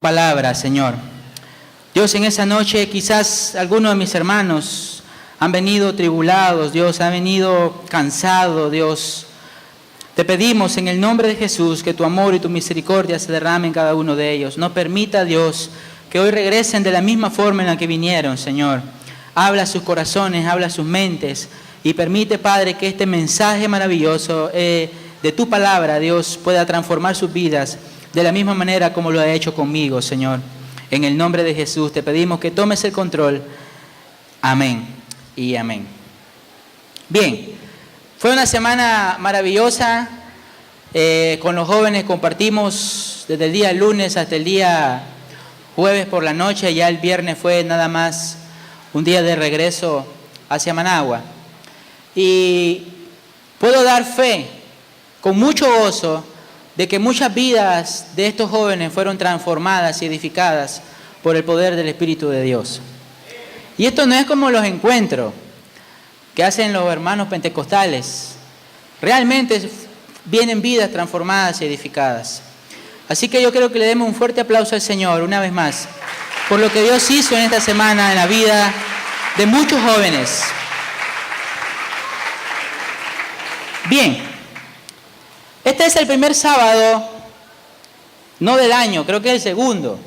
palabra, Señor. Dios, en esa noche quizás algunos de mis hermanos han venido tribulados, Dios, han venido cansados, Dios. Te pedimos en el nombre de Jesús que tu amor y tu misericordia se derramen en cada uno de ellos. No permita, Dios, que hoy regresen de la misma forma en la que vinieron, Señor. Habla a sus corazones, habla a sus mentes y permite, Padre, que este mensaje maravilloso de tu palabra, Dios, pueda transformar sus vidas de la misma manera como lo ha hecho conmigo, Señor. En el nombre de Jesús te pedimos que tomes el control. Amén y amén. Bien, fue una semana maravillosa. Con los jóvenes compartimos desde el día lunes hasta el día jueves por la noche. Ya el viernes fue nada más un día de regreso hacia Managua. Y puedo dar fe con mucho gozo de que muchas vidas de estos jóvenes fueron transformadas y edificadas por el poder del Espíritu de Dios. Y esto no es como los encuentros que hacen los hermanos pentecostales. Realmente vienen vidas transformadas y edificadas. Así que yo creo que le demos un fuerte aplauso al Señor una vez más por lo que Dios hizo en esta semana en la vida de muchos jóvenes. Bien. Este es el primer sábado, no del año, creo que es el segundo,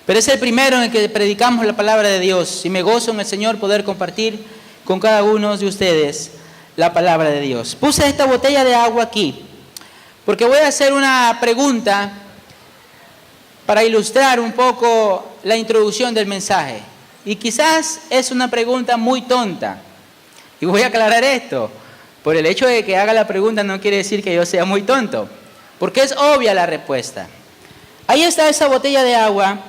pero es el primero en el que predicamos la palabra de Dios y me gozo en el Señor poder compartir con cada uno de ustedes la palabra de Dios. Puse esta botella de agua aquí porque voy a hacer una pregunta para ilustrar un poco la introducción del mensaje y quizás es una pregunta muy tonta y voy a aclarar esto. Por el hecho de que haga la pregunta no quiere decir que yo sea muy tonto, porque es obvia la respuesta. Ahí está esa botella de agua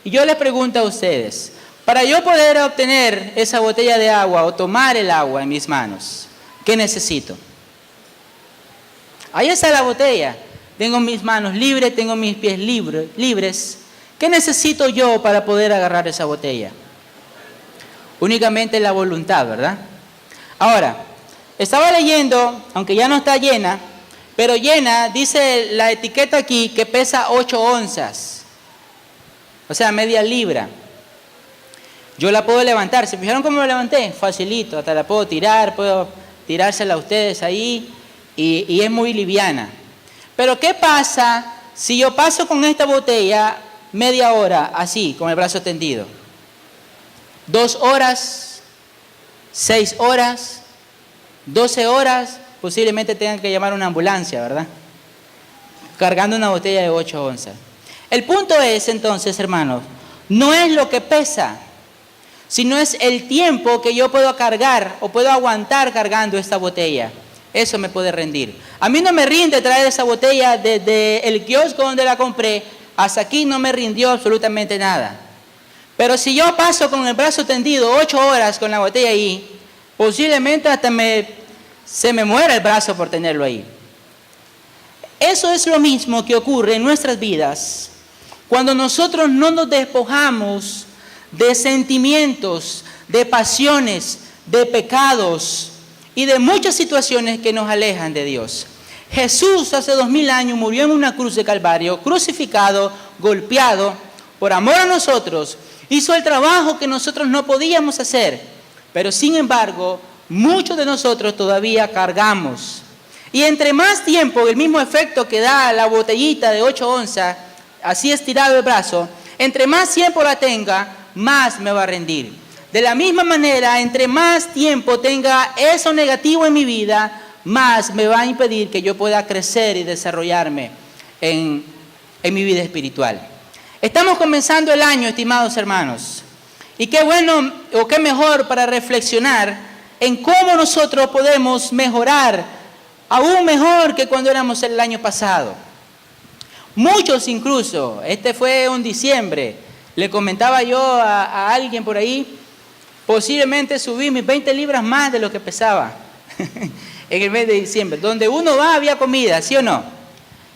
y yo les pregunto a ustedes, para yo poder obtener esa botella de agua o tomar el agua en mis manos, ¿qué necesito? Ahí está la botella, tengo mis manos libres, tengo mis pies libres. ¿Qué necesito yo para poder agarrar esa botella? Únicamente la voluntad, ¿verdad? Ahora, estaba leyendo, aunque ya no está llena, pero llena, dice la etiqueta aquí que pesa 8 onzas, o sea, media libra. Yo la puedo levantar, ¿se fijaron cómo la levanté? Facilito, hasta la puedo tirar, puedo tirársela a ustedes ahí y es muy liviana. Pero ¿qué pasa si yo paso con esta botella media hora así, con el brazo tendido? 2 horas, 6 horas... 12 horas, posiblemente tengan que llamar a una ambulancia, ¿verdad? Cargando una botella de 8 onzas. El punto es, entonces, hermanos, no es lo que pesa, sino es el tiempo que yo puedo cargar o puedo aguantar cargando esta botella. Eso me puede rendir. A mí no me rinde traer esa botella desde el kiosco donde la compré, hasta aquí no me rindió absolutamente nada. Pero si yo paso con el brazo tendido 8 horas con la botella ahí, posiblemente hasta se me muera el brazo por tenerlo ahí. Eso es lo mismo que ocurre en nuestras vidas cuando nosotros no nos despojamos de sentimientos, de pasiones, de pecados y de muchas situaciones que nos alejan de Dios. Jesús hace 2000 años murió en una cruz de Calvario, crucificado, golpeado, por amor a nosotros, hizo el trabajo que nosotros no podíamos hacer. Pero sin embargo, muchos de nosotros todavía cargamos. Y entre más tiempo, el mismo efecto que da la botellita de 8 onzas, así estirado el brazo, entre más tiempo la tenga, más me va a rendir. De la misma manera, entre más tiempo tenga eso negativo en mi vida, más me va a impedir que yo pueda crecer y desarrollarme en mi vida espiritual. Estamos comenzando el año, estimados hermanos. Y qué bueno o qué mejor para reflexionar en cómo nosotros podemos mejorar, aún mejor que cuando éramos el año pasado. Muchos incluso, este fue un diciembre, le comentaba yo a alguien por ahí, posiblemente subí mis 20 libras más de lo que pesaba en el mes de diciembre. Donde uno va había comida, ¿sí o no?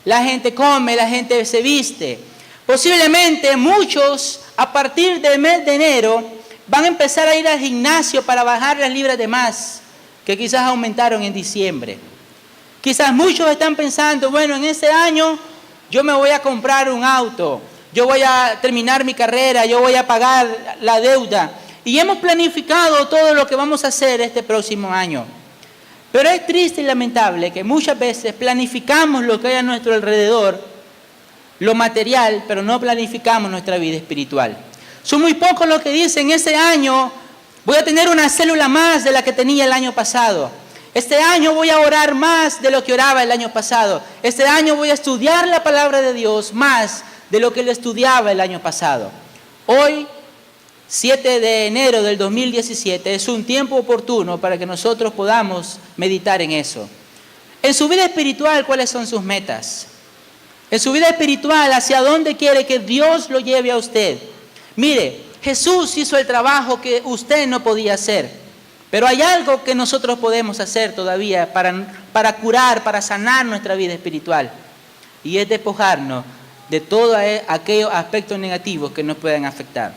La gente come, la gente se viste. Posiblemente muchos a partir del mes de enero van a empezar a ir al gimnasio para bajar las libras de más que quizás aumentaron en diciembre. Quizás muchos están pensando, bueno, en este año yo me voy a comprar un auto, yo voy a terminar mi carrera, yo voy a pagar la deuda. Y hemos planificado todo lo que vamos a hacer este próximo año. Pero es triste y lamentable que muchas veces planificamos lo que hay a nuestro alrededor, lo material, pero no planificamos nuestra vida espiritual. Son muy pocos los que dicen, ese año voy a tener una célula más de la que tenía el año pasado. Este año voy a orar más de lo que oraba el año pasado. Este año voy a estudiar la palabra de Dios más de lo que lo estudiaba el año pasado. Hoy, 7 de enero del 2017, es un tiempo oportuno para que nosotros podamos meditar en eso. En su vida espiritual, ¿cuáles son sus metas? En su vida espiritual, ¿hacia dónde quiere que Dios lo lleve a usted? Mire, Jesús hizo el trabajo que usted no podía hacer, pero hay algo que nosotros podemos hacer todavía para curar, para sanar nuestra vida espiritual, y es despojarnos de todos aquellos aspectos negativos que nos puedan afectar.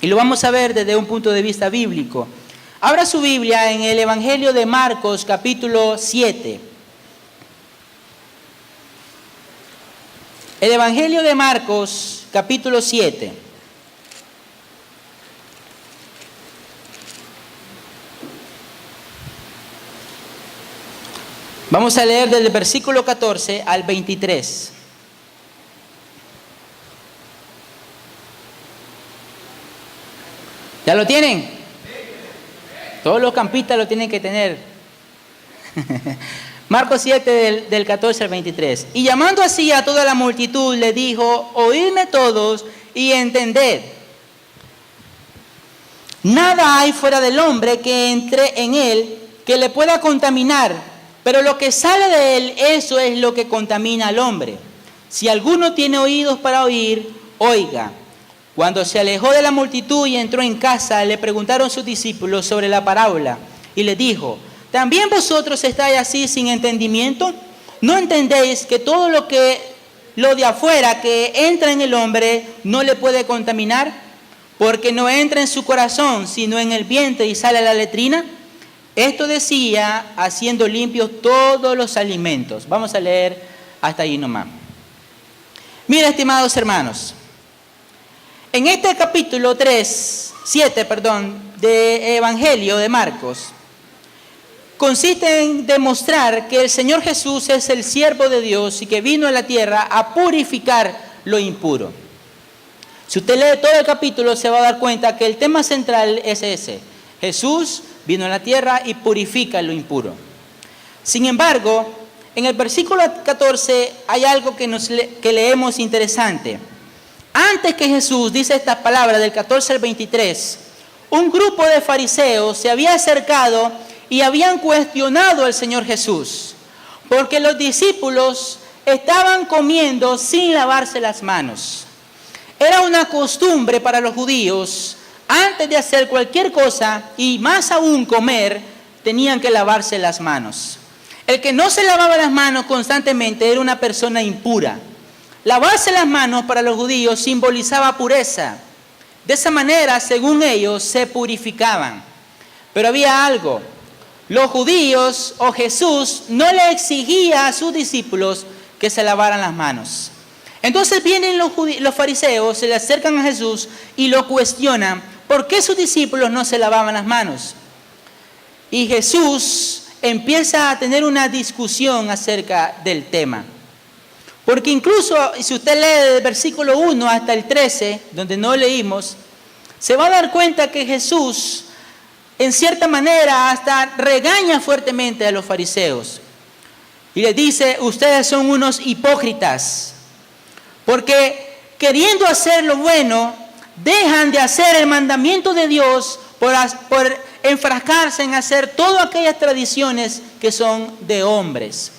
Y lo vamos a ver desde un punto de vista bíblico. Abra su Biblia en el Evangelio de Marcos, capítulo 7. El Evangelio de Marcos, capítulo 7. Vamos a leer desde el versículo 14 al 23. ¿Ya lo tienen? Todos los campistas lo tienen que tener. Marcos 7 del 14 al 23. Y llamando así a toda la multitud, le dijo, oídme todos y entended. Nada hay fuera del hombre que entre en él que le pueda contaminar, pero lo que sale de él, eso es lo que contamina al hombre. Si alguno tiene oídos para oír, oiga. Cuando se alejó de la multitud y entró en casa, le preguntaron sus discípulos sobre la parábola y le dijo, ¿también vosotros estáis así sin entendimiento? ¿No entendéis que todo lo de afuera que entra en el hombre no le puede contaminar? Porque no entra en su corazón, sino en el vientre y sale a la letrina. Esto decía, haciendo limpios todos los alimentos. Vamos a leer hasta ahí nomás. Mira, estimados hermanos, en este capítulo 7 de Evangelio de Marcos, consiste en demostrar que el Señor Jesús es el siervo de Dios y que vino a la tierra a purificar lo impuro. Si usted lee todo el capítulo, se va a dar cuenta que el tema central es ese. Jesús vino a la tierra y purifica lo impuro. Sin embargo, en el versículo 14 hay algo que leemos interesante. Antes que Jesús dice estas palabras del 14 al 23, un grupo de fariseos se había acercado y habían cuestionado al Señor Jesús, porque los discípulos estaban comiendo sin lavarse las manos. Era una costumbre para los judíos, antes de hacer cualquier cosa y más aún comer, tenían que lavarse las manos. El que no se lavaba las manos constantemente era una persona impura. Lavarse las manos para los judíos simbolizaba pureza. De esa manera, según ellos, se purificaban. Pero había algo. Los judíos o Jesús no le exigía a sus discípulos que se lavaran las manos. Entonces vienen los fariseos, se le acercan a Jesús y lo cuestionan. ¿Por qué sus discípulos no se lavaban las manos? Y Jesús empieza a tener una discusión acerca del tema. Porque incluso si usted lee del versículo 1 hasta el 13, donde no leímos, se va a dar cuenta que Jesús, en cierta manera, hasta regaña fuertemente a los fariseos. Y les dice, ustedes son unos hipócritas, porque queriendo hacer lo bueno, dejan de hacer el mandamiento de Dios por enfrascarse en hacer todas aquellas tradiciones que son de hombres.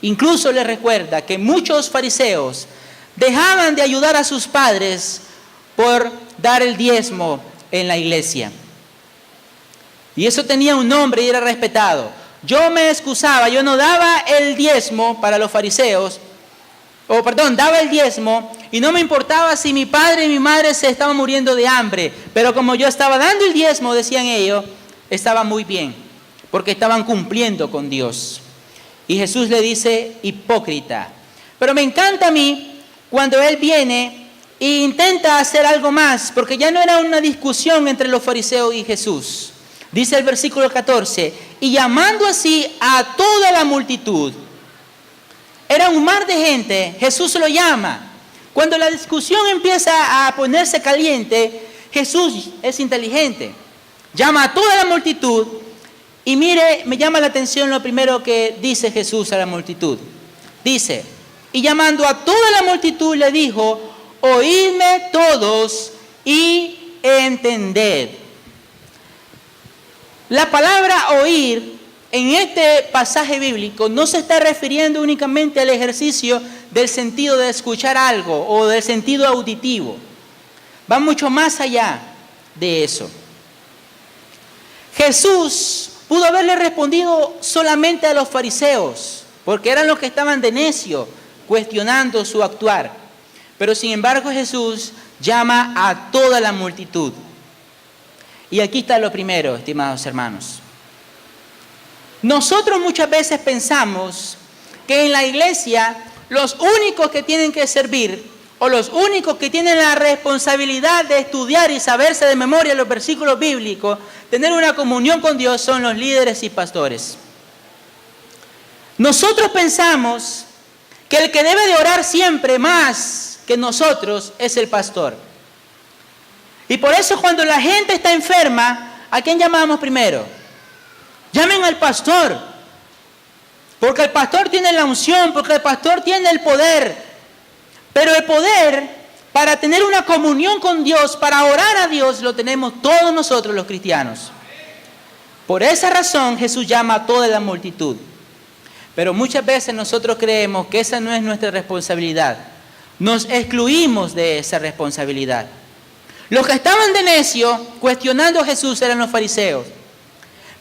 Incluso les recuerda que muchos fariseos dejaban de ayudar a sus padres por dar el diezmo en la iglesia. Y eso tenía un nombre y era respetado. Yo me excusaba, yo no daba el diezmo para los fariseos, daba el diezmo y no me importaba si mi padre y mi madre se estaban muriendo de hambre, pero como yo estaba dando el diezmo, decían ellos, estaba muy bien, porque estaban cumpliendo con Dios. Y Jesús le dice, hipócrita. Pero me encanta a mí cuando Él viene e intenta hacer algo más, porque ya no era una discusión entre los fariseos y Jesús. Dice el versículo 14, y llamando así a toda la multitud. Era un mar de gente, Jesús lo llama. Cuando la discusión empieza a ponerse caliente, Jesús es inteligente. Llama a toda la multitud y mire, me llama la atención lo primero que dice Jesús a la multitud. Dice, y llamando a toda la multitud le dijo, oídme todos y entended. La palabra oír en este pasaje bíblico no se está refiriendo únicamente al ejercicio del sentido de escuchar algo o del sentido auditivo. Va mucho más allá de eso. Jesús pudo haberle respondido solamente a los fariseos, porque eran los que estaban de necio, cuestionando su actuar. Pero sin embargo Jesús llama a toda la multitud. Y aquí está lo primero, estimados hermanos. Nosotros muchas veces pensamos que en la iglesia los únicos que tienen que servir o los únicos que tienen la responsabilidad de estudiar y saberse de memoria los versículos bíblicos, tener una comunión con Dios, son los líderes y pastores. Nosotros pensamos que el que debe de orar siempre más que nosotros es el pastor. Y por eso cuando la gente está enferma, ¿a quién llamamos primero? Llamen al pastor. Porque el pastor tiene la unción, porque el pastor tiene el poder. Pero el poder para tener una comunión con Dios, para orar a Dios, lo tenemos todos nosotros los cristianos. Por esa razón Jesús llama a toda la multitud. Pero muchas veces nosotros creemos que esa no es nuestra responsabilidad. Nos excluimos de esa responsabilidad. Los que estaban de necio cuestionando a Jesús eran los fariseos.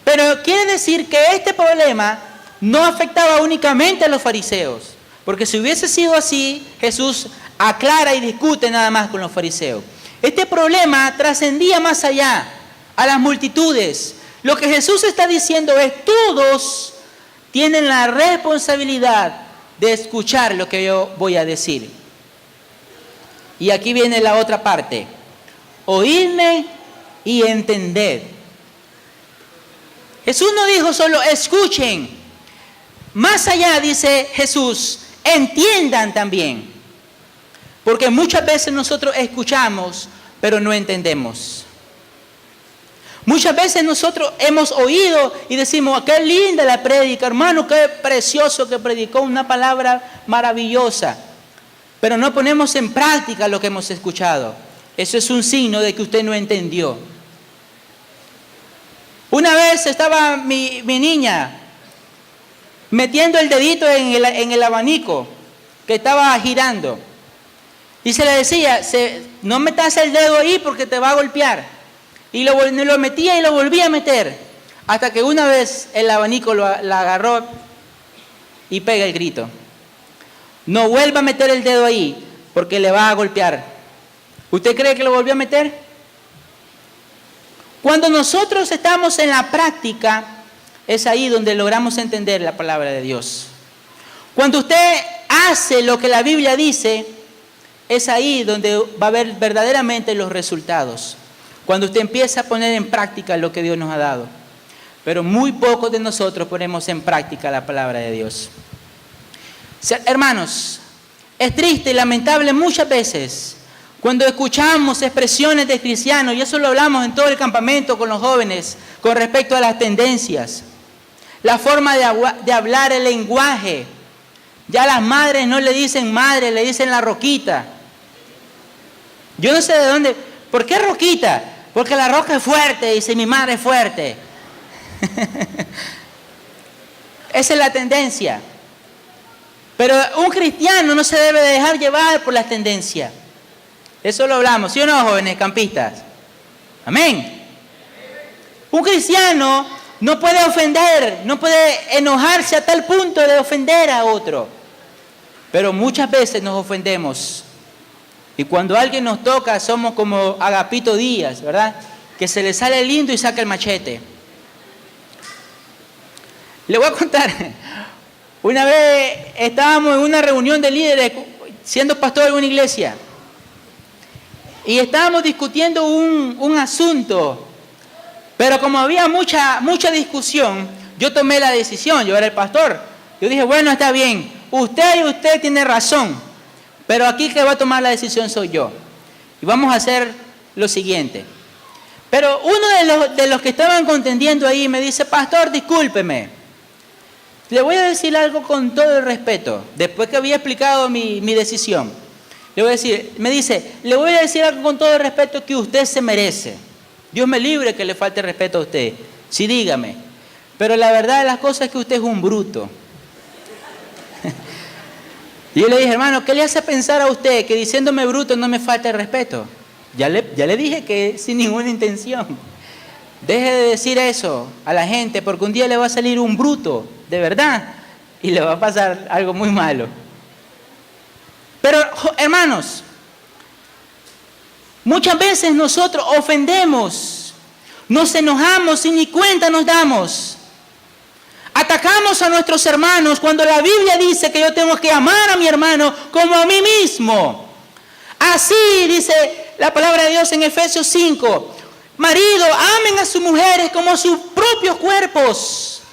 Pero quiere decir que este problema no afectaba únicamente a los fariseos. Porque si hubiese sido así, Jesús aclara y discute nada más con los fariseos. Este problema trascendía más allá, a las multitudes. Lo que Jesús está diciendo es, todos tienen la responsabilidad de escuchar lo que yo voy a decir. Y aquí viene la otra parte. Oídme y entended. Jesús no dijo solo escuchen. Más allá dice Jesús, entiendan también. Porque muchas veces nosotros escuchamos, pero no entendemos. Muchas veces nosotros hemos oído y decimos, qué linda la prédica, hermano, qué precioso que predicó, una palabra maravillosa. Pero no ponemos en práctica lo que hemos escuchado. Eso es un signo de que usted no entendió. Una vez estaba mi niña metiendo el dedito en el abanico que estaba girando. Y se le decía, no metas el dedo ahí porque te va a golpear. Y lo metía y lo volvía a meter. Hasta que una vez el abanico la agarró y pega el grito. No vuelva a meter el dedo ahí porque le va a golpear. ¿Usted cree que lo volvió a meter? Cuando nosotros estamos en la práctica, es ahí donde logramos entender la palabra de Dios. Cuando usted hace lo que la Biblia dice, es ahí donde va a ver verdaderamente los resultados. Cuando usted empieza a poner en práctica lo que Dios nos ha dado. Pero muy pocos de nosotros ponemos en práctica la palabra de Dios. Hermanos, es triste y lamentable muchas veces cuando escuchamos expresiones de cristianos, y eso lo hablamos en todo el campamento con los jóvenes, con respecto a las tendencias, la forma de hablar, el lenguaje. Ya las madres no le dicen madre, le dicen la roquita. Yo no sé de dónde. ¿Por qué roquita? Porque la roca es fuerte, dice mi madre es fuerte. Esa es la tendencia. Pero un cristiano no se debe dejar llevar por las tendencias. Eso lo hablamos, ¿sí o no, jóvenes campistas? Amén. Un cristiano no puede ofender, no puede enojarse a tal punto de ofender a otro. Pero muchas veces nos ofendemos. Y cuando alguien nos toca, somos como Agapito Díaz, ¿verdad? Que se le sale lindo y saca el machete. Le voy a contar. Una vez estábamos en una reunión de líderes, siendo pastor en una iglesia. y estábamos discutiendo un asunto, pero como había mucha discusión, yo tomé la decisión, yo era el pastor. Yo dije, bueno, está bien, usted tiene razón, pero aquí que va a tomar la decisión soy yo. Y vamos a hacer lo siguiente. Pero uno de los que estaban contendiendo ahí me dice, pastor, discúlpeme. Le voy a decir algo con todo el respeto, después que había explicado mi decisión. Me dice, le voy a decir algo con todo el respeto que usted se merece. Dios me libre que le falte respeto a usted. Sí, dígame. Pero la verdad de las cosas es que usted es un bruto. Y yo le dije, hermano, ¿qué le hace pensar a usted que diciéndome bruto no me falta el respeto? Ya le dije que sin ninguna intención. Deje de decir eso a la gente, porque un día le va a salir un bruto, de verdad, y le va a pasar algo muy malo. Pero, hermanos, muchas veces nosotros ofendemos, nos enojamos y ni cuenta nos damos. Atacamos a nuestros hermanos cuando la Biblia dice que yo tengo que amar a mi hermano como a mí mismo. Así dice la palabra de Dios en Efesios 5. Marido, amen a sus mujeres como a sus propios cuerpos.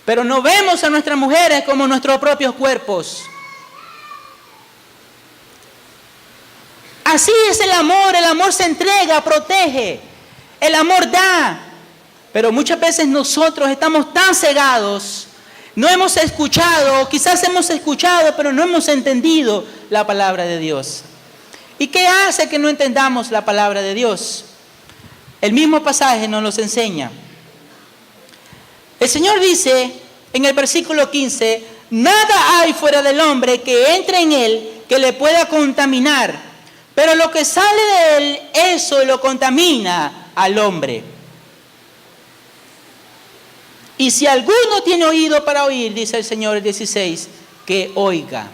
Pero no vemos a nuestras mujeres como nuestros propios cuerpos. Así es el amor se entrega, protege, el amor da. Pero muchas veces nosotros estamos tan cegados, no hemos escuchado, quizás hemos escuchado, pero no hemos entendido la palabra de Dios. ¿Y qué hace que no entendamos la palabra de Dios? El mismo pasaje nos los enseña. El Señor dice en el versículo 15, nada hay fuera del hombre que entre en él que le pueda contaminar, pero lo que sale de él, eso lo contamina al hombre. Y si alguno tiene oído para oír, dice el Señor 16, que oiga.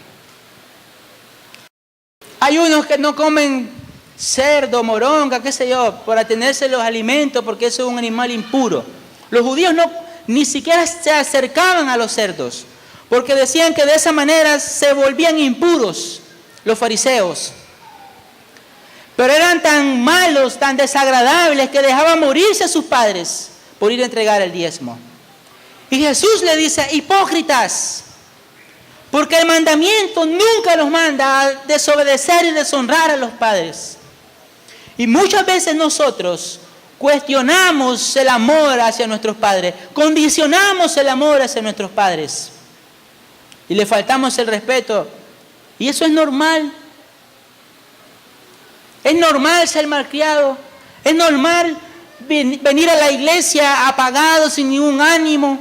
Hay unos que no comen cerdo, moronga, qué sé yo, para tenerse los alimentos, porque eso es un animal impuro. Los judíos ni siquiera se acercaban a los cerdos, porque decían que de esa manera se volvían impuros los fariseos. Pero eran tan malos, tan desagradables, que dejaban morirse a sus padres por ir a entregar el diezmo. Y Jesús le dice, hipócritas, porque el mandamiento nunca nos manda a desobedecer y deshonrar a los padres. Y muchas veces nosotros cuestionamos el amor hacia nuestros padres, condicionamos el amor hacia nuestros padres y le faltamos el respeto. Y eso es normal. Es normal ser malcriado, es normal venir a la iglesia apagado, sin ningún ánimo.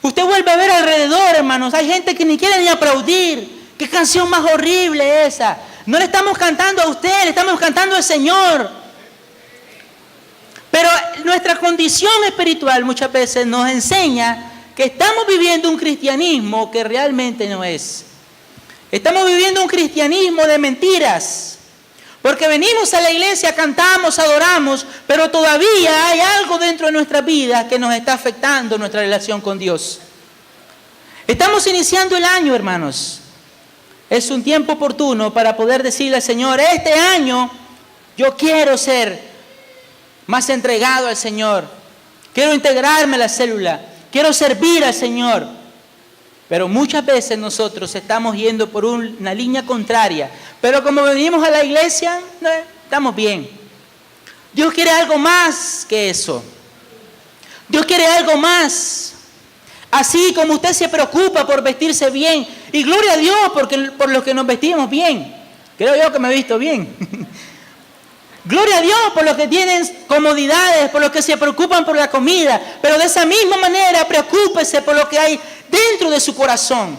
Usted vuelve a ver alrededor, hermanos, hay gente que ni quiere ni aplaudir. ¡Qué canción más horrible esa! No le estamos cantando a usted, le estamos cantando al Señor. Pero nuestra condición espiritual muchas veces nos enseña que estamos viviendo un cristianismo que realmente no es. Estamos viviendo un cristianismo de mentiras. Porque venimos a la iglesia, cantamos, adoramos, pero todavía hay algo dentro de nuestra vida que nos está afectando nuestra relación con Dios. Estamos iniciando el año, hermanos. Es un tiempo oportuno para poder decirle al Señor, este año yo quiero ser más entregado al Señor. Quiero integrarme a la célula. Quiero servir al Señor. Pero muchas veces nosotros estamos yendo por una línea contraria. Pero como venimos a la iglesia, estamos bien. Dios quiere algo más que eso. Dios quiere algo más. Así como usted se preocupa por vestirse bien. Y gloria a Dios por los que nos vestimos bien. Creo yo que me he visto bien. Gloria a Dios por los que tienen comodidades, por los que se preocupan por la comida. Pero de esa misma manera, preocúpese por lo que hay dentro de su corazón.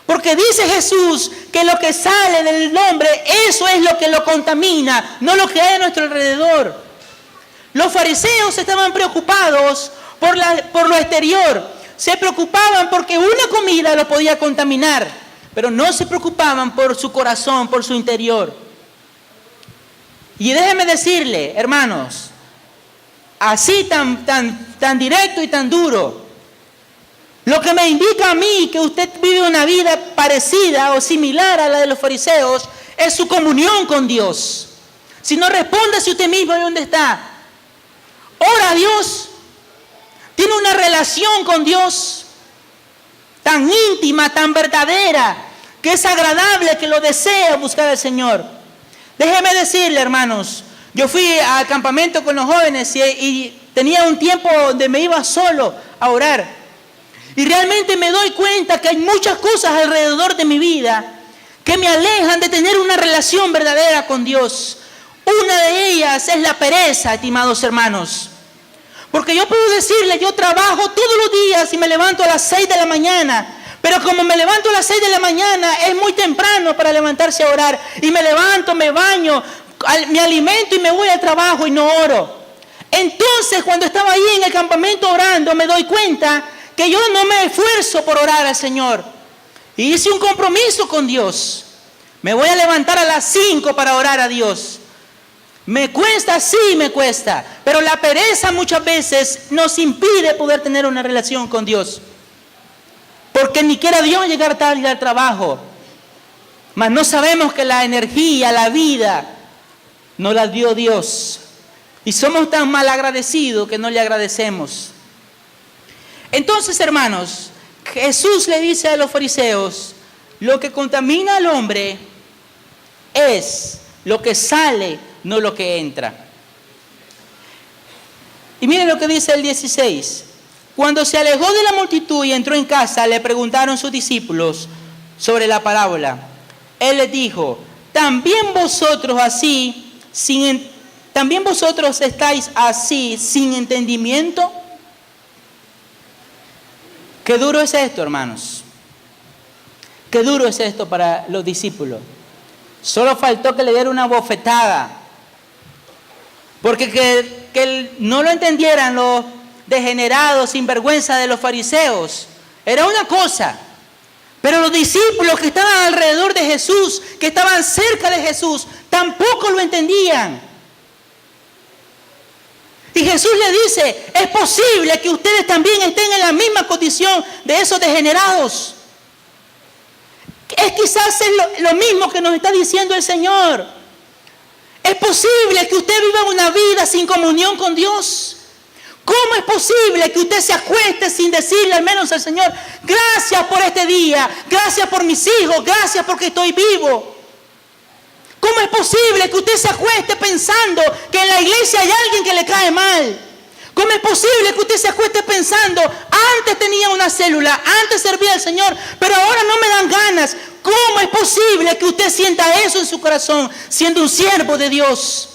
Porque dice Jesús que lo que sale del hombre, eso es lo que lo contamina, no lo que hay a nuestro alrededor. Los fariseos estaban preocupados por lo exterior. Se preocupaban porque una comida lo podía contaminar, pero no se preocupaban por su corazón, por su interior. Y déjeme decirle, hermanos, así tan directo y tan duro, lo que me indica a mí que usted vive una vida parecida o similar a la de los fariseos es su comunión con Dios. Si no, respóndase usted mismo de dónde está. Ora a Dios. Tiene una relación con Dios tan íntima, tan verdadera, que es agradable, que lo desea buscar al Señor. Déjeme decirle, hermanos, yo fui al campamento con los jóvenes y tenía un tiempo donde me iba solo a orar. Y realmente me doy cuenta que hay muchas cosas alrededor de mi vida que me alejan de tener una relación verdadera con Dios. Una de ellas es la pereza, estimados hermanos. Porque yo puedo decirle, yo trabajo todos los días y me levanto a las 6 de la mañana. Pero como me levanto a las 6 de la mañana, es muy temprano para levantarse a orar. Y me levanto, me baño, me alimento y me voy al trabajo y no oro. Entonces, cuando estaba ahí en el campamento orando, me doy cuenta que yo no me esfuerzo por orar al Señor. Y hice un compromiso con Dios. Me voy a levantar a las 5 para orar a Dios. Me cuesta, sí me cuesta, pero la pereza muchas veces nos impide poder tener una relación con Dios. Porque ni quiera Dios llegar tarde al trabajo, mas no sabemos que la energía, la vida, nos la dio Dios. Y somos tan mal agradecidos que no le agradecemos. Entonces, hermanos, Jesús le dice a los fariseos, lo que contamina al hombre es lo que sale, no lo que entra. Y miren lo que dice el 16. Cuando se alejó de la multitud y entró en casa, le preguntaron sus discípulos sobre la parábola. Él les dijo, ¿también vosotros estáis así sin entendimiento? Qué duro es esto, hermanos. Qué duro es esto para los discípulos. Solo faltó que le diera una bofetada. Porque que no lo entendieran los degenerados, sinvergüenza de los fariseos, era una cosa. Pero los discípulos que estaban alrededor de Jesús, que estaban cerca de Jesús, tampoco lo entendían. Y Jesús le dice, es posible que ustedes también estén en la misma condición de esos degenerados. Es quizás lo mismo que nos está diciendo el Señor. Es posible que usted viva una vida sin comunión con Dios. ¿Cómo es posible que usted se acueste sin decirle al menos al Señor, gracias por este día, gracias por mis hijos, gracias porque estoy vivo? ¿Cómo es posible que usted se acueste pensando que en la iglesia hay alguien que le cae mal? ¿Cómo es posible que usted se acueste pensando, antes tenía una célula, antes servía al Señor, pero ahora no me dan ganas? ¿Cómo es posible que usted sienta eso en su corazón, siendo un siervo de Dios?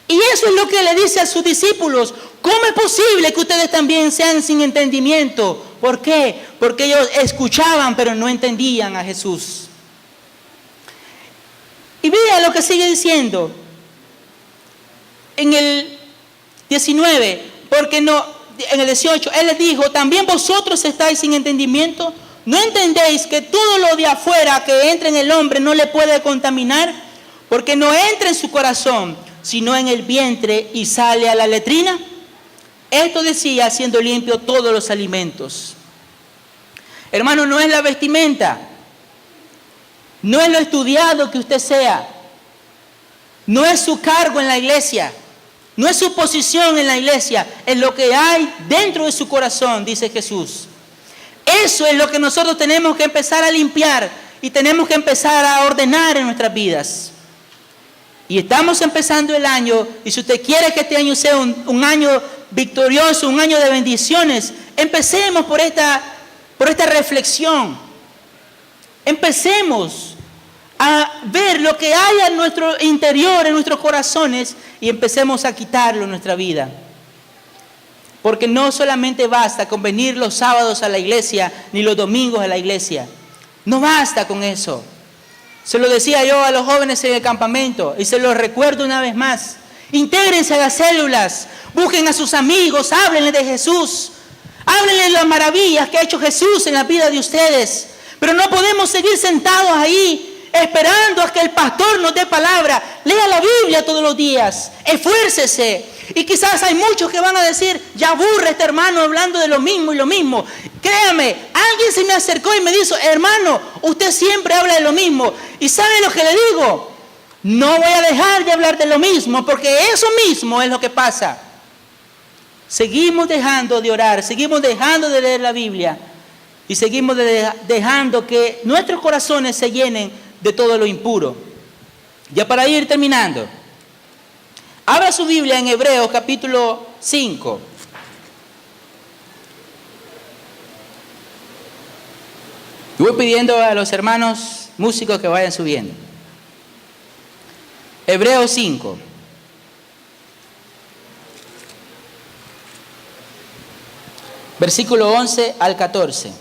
Y eso es lo que le dice a sus discípulos. ¿Cómo es posible que ustedes también sean sin entendimiento? ¿Por qué? Porque ellos escuchaban, pero no entendían a Jesús. Y vea lo que sigue diciendo. En el 19, en el 18, Él les dijo, ¿también vosotros estáis sin entendimiento? ¿No entendéis que todo lo de afuera que entra en el hombre no le puede contaminar? Porque no entra en su corazón, sino en el vientre y sale a la letrina. Esto decía, haciendo limpio todos los alimentos. Hermano, no es la vestimenta, no es lo estudiado que usted sea, no es su cargo en la iglesia, no es su posición en la iglesia, es lo que hay dentro de su corazón, dice Jesús. Eso es lo que nosotros tenemos que empezar a limpiar y tenemos que empezar a ordenar en nuestras vidas. Y estamos empezando el año, y si usted quiere que este año sea un año victorioso, un año de bendiciones, empecemos por esta reflexión. Empecemos a ver lo que hay en nuestro interior, en nuestros corazones, y empecemos a quitarlo en nuestra vida. Porque no solamente basta con venir los sábados a la iglesia, ni los domingos a la iglesia. No basta con eso. Se lo decía yo a los jóvenes en el campamento, y se lo recuerdo una vez más. Intégrense a las células, busquen a sus amigos, háblenle de Jesús. Háblenle de las maravillas que ha hecho Jesús en la vida de ustedes. Pero no podemos seguir sentados ahí esperando a que el pastor nos dé palabra. Lea la Biblia todos los días, esfuércese. Y quizás hay muchos que van a decir, ya aburre este hermano hablando de lo mismo y lo mismo. Créame, alguien se me acercó y me dijo, hermano, usted siempre habla de lo mismo. ¿Y sabe lo que le digo? No voy a dejar de hablar de lo mismo, porque eso mismo es lo que pasa. Seguimos dejando de orar, seguimos dejando de leer la Biblia y seguimos dejando que nuestros corazones se llenen de todo lo impuro. Ya para ir terminando, abra su Biblia en Hebreos capítulo 5. Y voy pidiendo a los hermanos músicos que vayan subiendo. Hebreos 5. Versículo 11 al 14.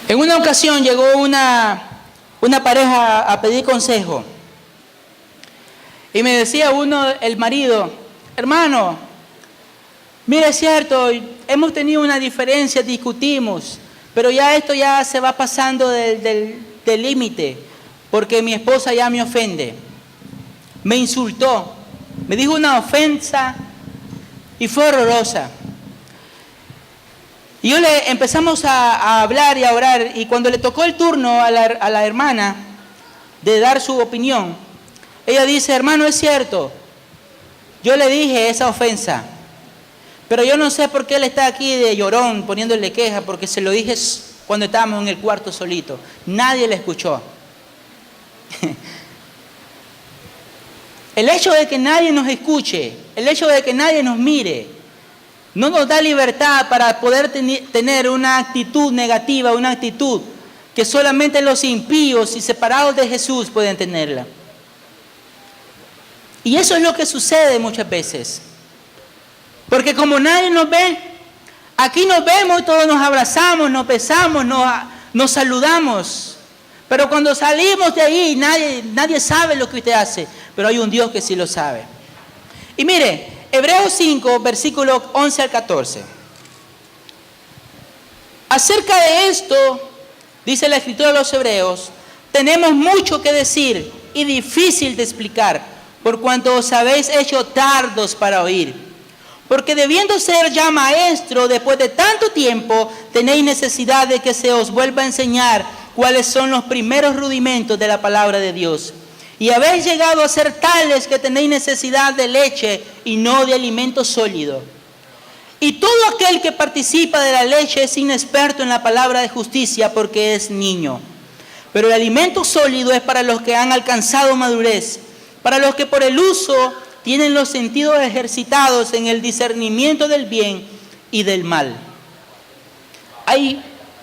En una ocasión llegó una pareja a pedir consejo. Y me decía el marido, hermano, mire, es cierto, hemos tenido una diferencia, discutimos, pero ya esto ya se va pasando del límite, porque mi esposa ya me ofende, me insultó, me dijo una ofensa y fue horrorosa. Y empezamos a hablar y a orar, y cuando le tocó el turno a la hermana de dar su opinión, ella dice, hermano, es cierto, yo le dije esa ofensa, pero yo no sé por qué él está aquí de llorón poniéndole queja, porque se lo dije cuando estábamos en el cuarto solito. Nadie le escuchó. El hecho de que nadie nos escuche, el hecho de que nadie nos mire, no nos da libertad para poder tener una actitud negativa, una actitud que solamente los impíos y separados de Jesús pueden tenerla. Y eso es lo que sucede muchas veces. Porque como nadie nos ve, aquí nos vemos, todos nos abrazamos, nos besamos, nos saludamos. Pero cuando salimos de ahí, nadie sabe lo que usted hace. Pero hay un Dios que sí lo sabe. Y mire, Hebreos 5, versículos 11 al 14. Acerca de esto, dice la escritura de los Hebreos, tenemos mucho que decir y difícil de explicar, por cuanto os habéis hecho tardos para oír. Porque debiendo ser ya maestro después de tanto tiempo, tenéis necesidad de que se os vuelva a enseñar cuáles son los primeros rudimentos de la palabra de Dios. Y habéis llegado a ser tales que tenéis necesidad de leche y no de alimento sólido. Y todo aquel que participa de la leche es inexperto en la palabra de justicia porque es niño. Pero el alimento sólido es para los que han alcanzado madurez, para los que por el uso tienen los sentidos ejercitados en el discernimiento del bien y del mal.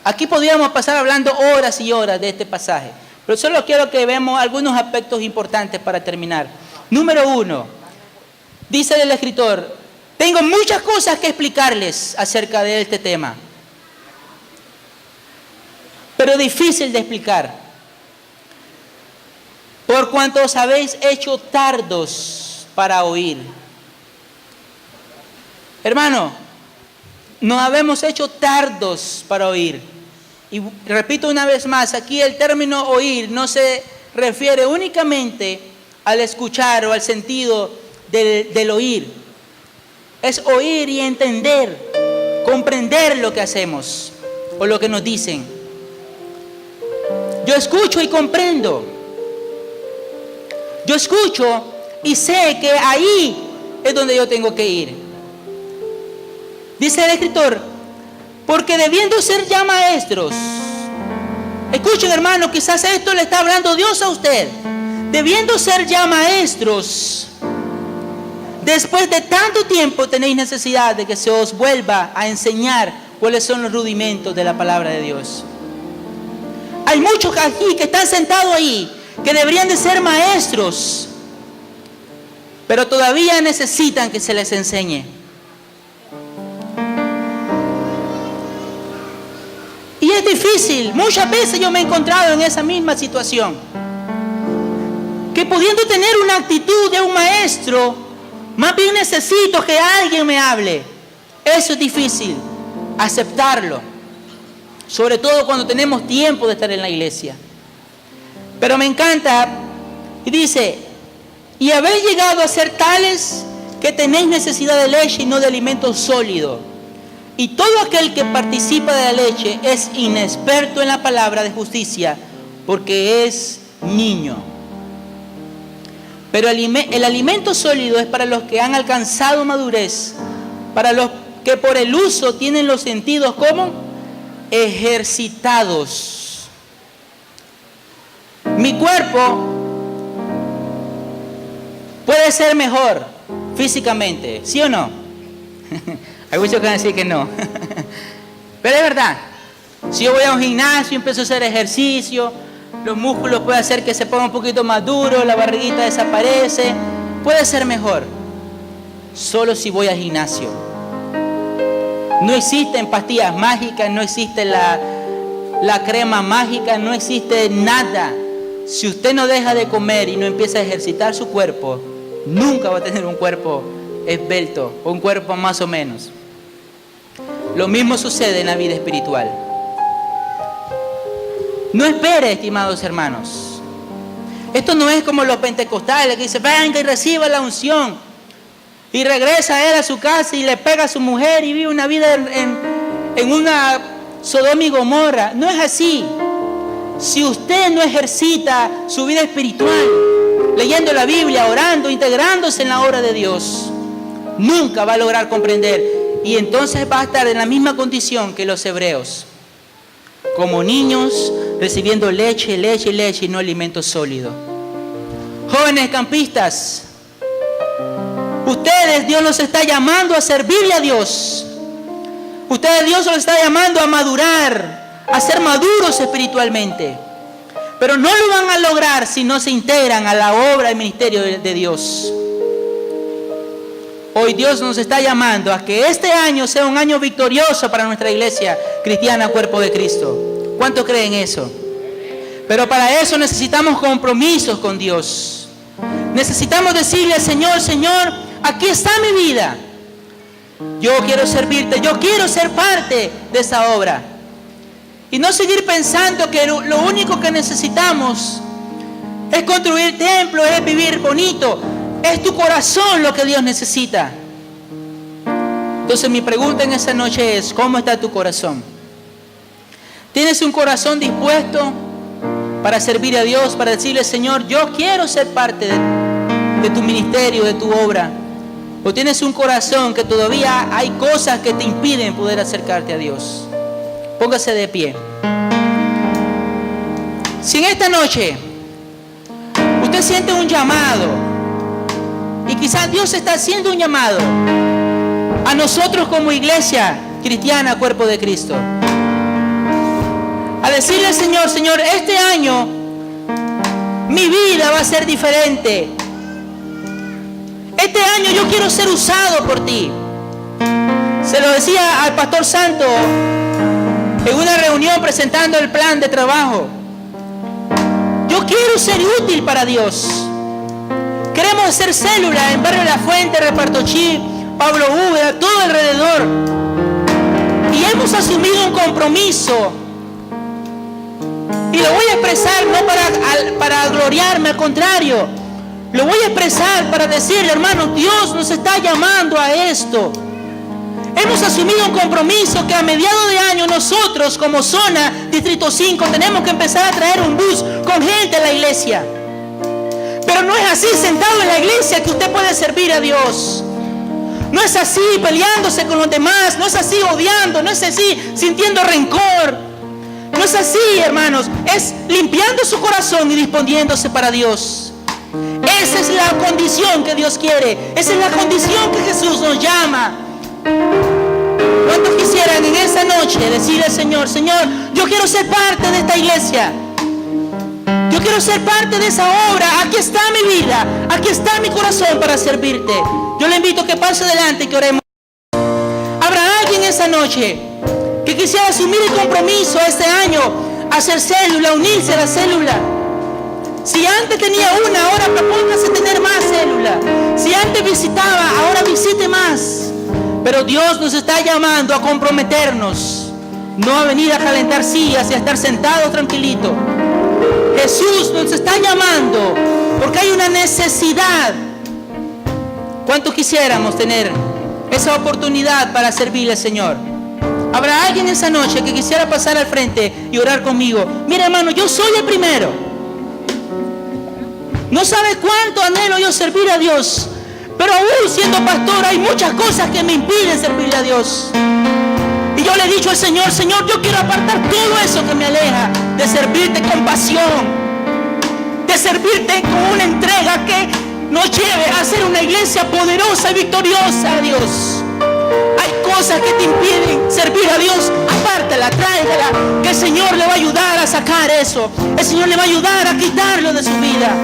Aquí podríamos pasar hablando horas y horas de este pasaje, pero solo quiero que veamos algunos aspectos importantes para terminar. Número 1, dice el escritor, tengo muchas cosas que explicarles acerca de este tema, pero difícil de explicar. Por cuanto os habéis hecho tardos para oír. Hermano, nos habemos hecho tardos para oír. Y repito una vez más, aquí el término oír no se refiere únicamente al escuchar o al sentido del oír. Es oír y entender, comprender lo que hacemos o lo que nos dicen. Yo escucho y comprendo. Yo escucho y sé que ahí es donde yo tengo que ir. Dice el escritor, porque debiendo ser ya maestros, escuchen hermano, quizás esto le está hablando Dios a usted, debiendo ser ya maestros, después de tanto tiempo tenéis necesidad de que se os vuelva a enseñar cuáles son los rudimentos de la palabra de Dios. Hay muchos aquí que están sentados ahí, que deberían de ser maestros, pero todavía necesitan que se les enseñe. Y es difícil, muchas veces yo me he encontrado en esa misma situación, que pudiendo tener una actitud de un maestro, más bien necesito que alguien me hable. Eso es difícil, aceptarlo, sobre todo cuando tenemos tiempo de estar en la iglesia. Pero me encanta, y dice, y habéis llegado a ser tales que tenéis necesidad de leche y no de alimento sólido. Y todo aquel que participa de la leche es inexperto en la palabra de justicia, porque es niño. Pero el alimento sólido es para los que han alcanzado madurez, para los que por el uso tienen los sentidos como ejercitados. Mi cuerpo puede ser mejor físicamente, ¿sí o no? Hay muchos que van a decir que no. Pero es verdad. Si yo voy a un gimnasio y empiezo a hacer ejercicio, los músculos pueden hacer que se ponga un poquito más duro, la barriguita desaparece. Puede ser mejor. Solo si voy al gimnasio. No existen pastillas mágicas, no existe la crema mágica, no existe nada. Si usted no deja de comer y no empieza a ejercitar su cuerpo, nunca va a tener un cuerpo esbelto o un cuerpo más o menos. Lo mismo sucede en la vida espiritual. No espere, estimados hermanos. Esto no es como los pentecostales que dicen, venga y reciba la unción. Y regresa él a su casa y le pega a su mujer y vive una vida en una Sodoma y Gomorra. No es así. Si usted no ejercita su vida espiritual, leyendo la Biblia, orando, integrándose en la obra de Dios, nunca va a lograr comprender. Y entonces va a estar en la misma condición que los hebreos. Como niños, recibiendo leche, leche, leche y no alimento sólido. Jóvenes campistas, ustedes, Dios los está llamando a servirle a Dios. Ustedes, Dios los está llamando a madurar, a ser maduros espiritualmente. Pero no lo van a lograr si no se integran a la obra y ministerio de Dios. Hoy Dios nos está llamando a que este año sea un año victorioso para nuestra iglesia cristiana, Cuerpo de Cristo. ¿Cuántos creen eso? Pero para eso necesitamos compromisos con Dios. Necesitamos decirle al Señor, Señor, aquí está mi vida. Yo quiero servirte, yo quiero ser parte de esa obra. Y no seguir pensando que lo único que necesitamos es construir templos, es vivir bonito. Es tu corazón lo que Dios necesita. Entonces mi pregunta en esta noche es, ¿cómo está tu corazón? ¿Tienes un corazón dispuesto para servir a Dios, para decirle, Señor, yo quiero ser parte de tu ministerio, de tu obra? ¿O tienes un corazón que todavía hay cosas que te impiden poder acercarte a Dios? Póngase de pie. Si en esta noche usted siente un llamado, y quizás Dios está haciendo un llamado a nosotros como iglesia cristiana, Cuerpo de Cristo, a decirle al Señor, Señor, este año mi vida va a ser diferente. Este año yo quiero ser usado por ti. Se lo decía al pastor Santo en una reunión presentando el plan de trabajo. Yo quiero ser útil para Dios. Queremos hacer célula en Barrio La Fuente, Repartochí, Pablo Úbeda, todo alrededor. Y hemos asumido un compromiso. Y lo voy a expresar no para gloriarme, al contrario. Lo voy a expresar para decirle, hermano, Dios nos está llamando a esto. Hemos asumido un compromiso que a mediados de año nosotros como zona Distrito 5 tenemos que empezar a traer un bus con gente a la iglesia. Pero no es así sentado en la iglesia que usted puede servir a Dios. No es así peleándose con los demás, no es así odiando, no es así sintiendo rencor. No es así, hermanos, es limpiando su corazón y disponiéndose para Dios. Esa es la condición que Dios quiere, esa es la condición que Jesús nos llama. ¿Cuántos quisieran en esa noche decirle al Señor, Señor, yo quiero ser parte de esta iglesia? Yo quiero ser parte de esa obra. Aquí está mi vida, aquí está mi corazón para servirte. Yo le invito a que pase adelante y que oremos. ¿Habrá alguien esa noche que quisiera asumir el compromiso este año, hacer célula, unirse a la célula? Si antes tenía una, ahora propóngase tener más célula. Si antes visitaba, ahora visite más. Pero Dios nos está llamando a comprometernos, no a venir a calentar sillas y a estar sentados tranquilitos. Jesús nos está llamando porque hay una necesidad. ¿Cuánto quisiéramos tener esa oportunidad para servirle al Señor? Habrá alguien esa noche que quisiera pasar al frente y orar conmigo. Mira, hermano, yo soy el primero. No sabe cuánto anhelo yo servir a Dios. Pero aún siendo pastor hay muchas cosas que me impiden servirle a Dios. Y yo le he dicho al Señor, Señor, yo quiero apartar todo eso que me aleja de servirte con pasión, de servirte con una entrega que nos lleve a ser una iglesia poderosa y victoriosa a Dios. Hay cosas que te impiden servir a Dios, apártala, tráigala, que el Señor le va a ayudar a sacar eso. El Señor le va a ayudar a quitarlo de su vida.